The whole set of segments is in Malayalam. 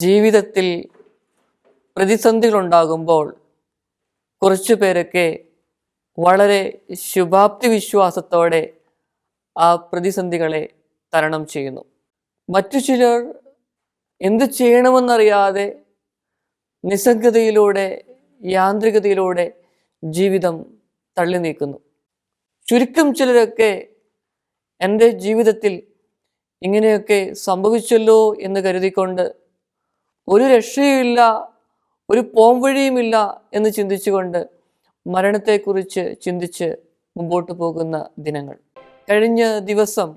ജീവിതത്തിൽ പ്രതിസന്ധികളുണ്ടാകുമ്പോൾ കുറച്ചു പേരൊക്കെ വളരെ ശുഭാപ്തി വിശ്വാസത്തോടെ ആ പ്രതിസന്ധികളെ തരണം ചെയ്യുന്നു. മറ്റു ചിലർ എന്തു ചെയ്യണമെന്നറിയാതെ നിസ്സംഗതയിലൂടെ, യാന്ത്രികതയിലൂടെ ജീവിതം തള്ളി നീക്കുന്നു. ചുരുക്കം ചിലരൊക്കെ എൻ്റെ ജീവിതത്തിൽ ഇങ്ങനെയൊക്കെ സംഭവിച്ചല്ലോ എന്ന് കരുതിക്കൊണ്ട് ഒരു രക്ഷയുമില്ല, ഒരു പോംവഴിയുമില്ല എന്ന് ചിന്തിച്ചുകൊണ്ട് മരണത്തെക്കുറിച്ച് ചിന്തിച്ച് മുമ്പോട്ട് പോകുന്ന ദിനങ്ങൾ. കഴിഞ്ഞ ദിവസം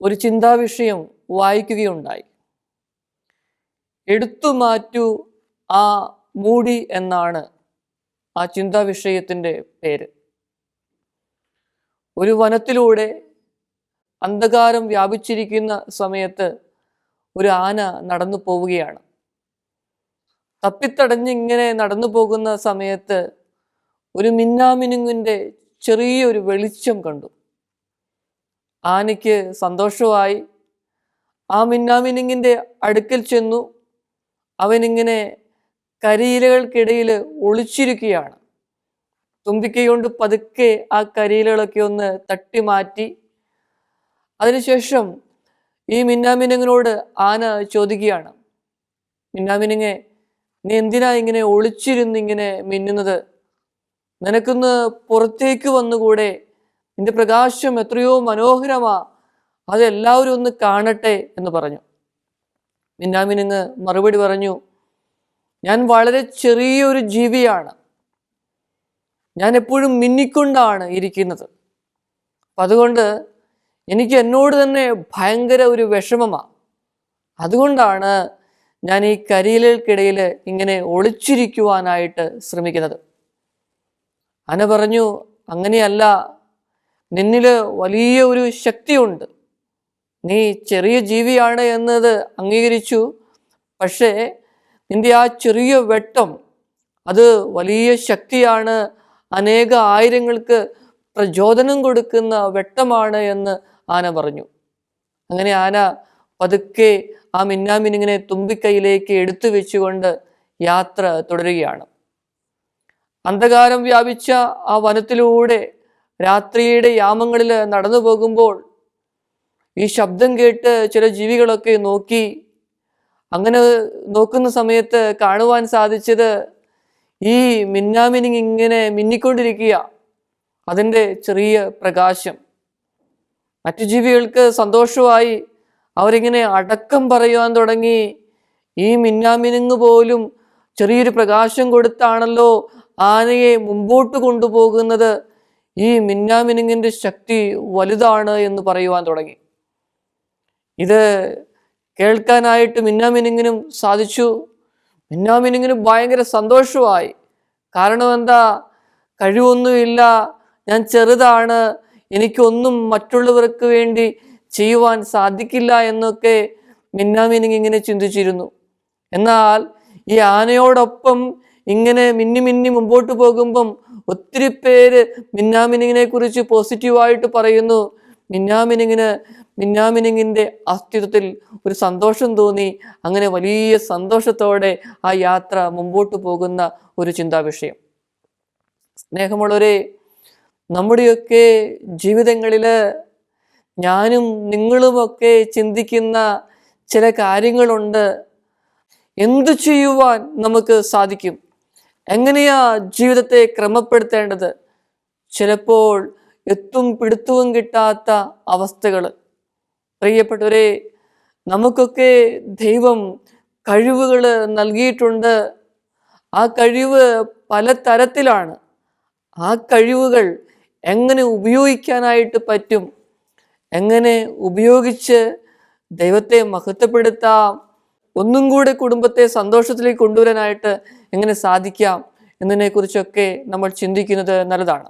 ഒരു ചിന്താവിഷയം വായിക്കുകയുണ്ടായി. എടുത്തു മാറ്റൂ ആ മൂടി എന്നാണ് ആ ചിന്താവിഷയത്തിൻ്റെ പേര്. ഒരു വനത്തിലൂടെ അന്ധകാരം വ്യാപിച്ചിരിക്കുന്ന സമയത്ത് ഒരു ആന നടന്നു പോവുകയാണ്. തപ്പിത്തടഞ്ഞിങ്ങനെ നടന്നു പോകുന്ന സമയത്ത് ഒരു മിന്നാമിനുങ്ങിൻ്റെ ചെറിയൊരു വെളിച്ചം കണ്ടു. ആനയ്ക്ക് സന്തോഷമായി. ആ മിന്നാമിനുങ്ങിൻ്റെ അടുക്കൽ ചെന്നു. അവനിങ്ങനെ കരിയിലകൾക്കിടയിൽ ഒളിച്ചിരിക്കുകയാണ്. തുമ്പിക്കൈകൊണ്ട് പതുക്കെ ആ കരിയിലകളൊക്കെ ഒന്ന് തട്ടി മാറ്റി. അതിനുശേഷം ഈ മിന്നാമിനുങ്ങിനോട് ആന ചോദിക്കുകയാണ്, മിന്നാമിനുങ്ങെ, നീ എന്തിനാ ഇങ്ങനെ ഒളിച്ചിരുന്നിങ്ങനെ മിന്നുന്നത്? നിനക്കൊന്ന് പുറത്തേക്ക് വന്നുകൂടെ? നിന്റെ പ്രകാശം എത്രയോ മനോഹരമാ, അതെല്ലാവരും ഒന്ന് കാണട്ടെ എന്ന് പറഞ്ഞു. മിന്നാമിനുങ്ങ് മറുപടി പറഞ്ഞു, ഞാൻ വളരെ ചെറിയൊരു ജീവിയാണ്, ഞാൻ എപ്പോഴും മിന്നിക്കൊണ്ടാണ് ഇരിക്കുന്നത്. അതുകൊണ്ട് എനിക്ക് എന്നോട് തന്നെ ഭയങ്കര ഒരു വിഷമമാണ്. അതുകൊണ്ടാണ് ഞാൻ ഈ കരിയിലകൾക്കിടയിൽ ഇങ്ങനെ ഒളിച്ചിരിക്കുവാനായിട്ട് ശ്രമിക്കുന്നത്. ആന പറഞ്ഞു, അങ്ങനെയല്ല, നിന്നിൽ വലിയ ഒരു ശക്തിയുണ്ട്. നീ ചെറിയ ജീവിയാണ് എന്നത് അംഗീകരിച്ചു. പക്ഷേ നിന്റെ ആ ചെറിയ വെട്ടം അത് വലിയ ശക്തിയാണ്, അനേക ആയിരങ്ങൾക്ക് പ്രചോദനം കൊടുക്കുന്ന വെട്ടമാണ് എന്ന് ആന പറഞ്ഞു. അങ്ങനെ ആന പതുക്കെ ആ മിന്നാമിനുങ്ങിനെ തുമ്പിക്കൈയിലേക്ക് എടുത്തു വെച്ചുകൊണ്ട് യാത്ര തുടരുകയാണ്. അന്ധകാരം വ്യാപിച്ച ആ വനത്തിലൂടെ രാത്രിയുടെ യാമങ്ങളിൽ നടന്നു പോകുമ്പോൾ ഈ ശബ്ദം കേട്ട് ചില ജീവികളൊക്കെ നോക്കി. അങ്ങനെ നോക്കുന്ന സമയത്ത് കാണുവാൻ സാധിച്ചത് ഈ മിന്നാമിനുങ്ങ് ഇങ്ങനെ മിന്നിക്കൊണ്ടിരിക്കുക, അതിൻ്റെ ചെറിയ പ്രകാശം. മറ്റു ജീവികൾക്ക് സന്തോഷമായി. അവരിങ്ങനെ അടക്കം പറയുവാൻ തുടങ്ങി, ഈ മിന്നാമിനുങ്ങ് പോലും ചെറിയൊരു പ്രകാശം കൊടുത്താണല്ലോ ആനയെ മുമ്പോട്ട് കൊണ്ടുപോകുന്നത്. ഈ മിന്നാമിനുങ്ങിൻ്റെ ശക്തി വലുതാണ് എന്ന് പറയുവാൻ തുടങ്ങി. ഇത് കേൾക്കാനായിട്ട് മിന്നാമിനുങ്ങിനും സാധിച്ചു. മിന്നാമിനുങ്ങിന് ഭയങ്കര സന്തോഷമായി. കാരണം എന്താ? കഴിവൊന്നുമില്ല, ഞാൻ ചെറുതാണ്, എനിക്കൊന്നും മറ്റുള്ളവർക്ക് വേണ്ടി ചെയ്യുവാൻ സാധിക്കില്ല എന്നൊക്കെ മിന്നാമിനുങ്ങ് ഇങ്ങനെ ചിന്തിച്ചിരുന്നു. എന്നാൽ ഈ ആനയോടൊപ്പം ഇങ്ങനെ മിന്നി മിന്നി മുമ്പോട്ട് പോകുമ്പം ഒത്തിരി പേര് മിന്നാമിനുങ്ങിനെ കുറിച്ച് പോസിറ്റീവായിട്ട് പറയുന്നു. മിന്നാമിനുങ്ങിൻ്റെ അസ്തിത്വത്തിൽ ഒരു സന്തോഷം തോന്നി. അങ്ങനെ വലിയ സന്തോഷത്തോടെ ആ യാത്ര മുമ്പോട്ട് പോകുന്ന ഒരു ചിന്താവിഷയം. സ്നേഹമുള്ളവരെ, നമ്മുടെയൊക്കെ ജീവിതങ്ങളിൽ ഞാനും നിങ്ങളുമൊക്കെ ചിന്തിക്കുന്ന ചില കാര്യങ്ങളുണ്ട്. എന്തു ചെയ്യുവാൻ നമുക്ക് സാധിക്കും? എങ്ങനെയാ ജീവിതത്തെ ക്രമപ്പെടുത്തേണ്ടത്? ചിലപ്പോൾ എത്തും പിടുത്തവും കിട്ടാത്ത അവസ്ഥകൾ. പ്രിയപ്പെട്ടവരെ, നമുക്കൊക്കെ ദൈവം കഴിവുകൾ നൽകിയിട്ടുണ്ട്. ആ കഴിവ് പല തരത്തിലാണ്. ആ കഴിവുകൾ എങ്ങനെ ഉപയോഗിക്കാനായിട്ട് പറ്റും, എങ്ങനെ ഉപയോഗിച്ച് ദൈവത്തെ മഹത്വപ്പെടുത്താം, ഒന്നും കൂടെ കുടുംബത്തെ സന്തോഷത്തിലേക്ക് കൊണ്ടുവരാനായിട്ട് എങ്ങനെ സാധിക്കാം എന്നതിനെക്കുറിച്ചൊക്കെ നമ്മൾ ചിന്തിക്കുന്നത് നല്ലതാണ്.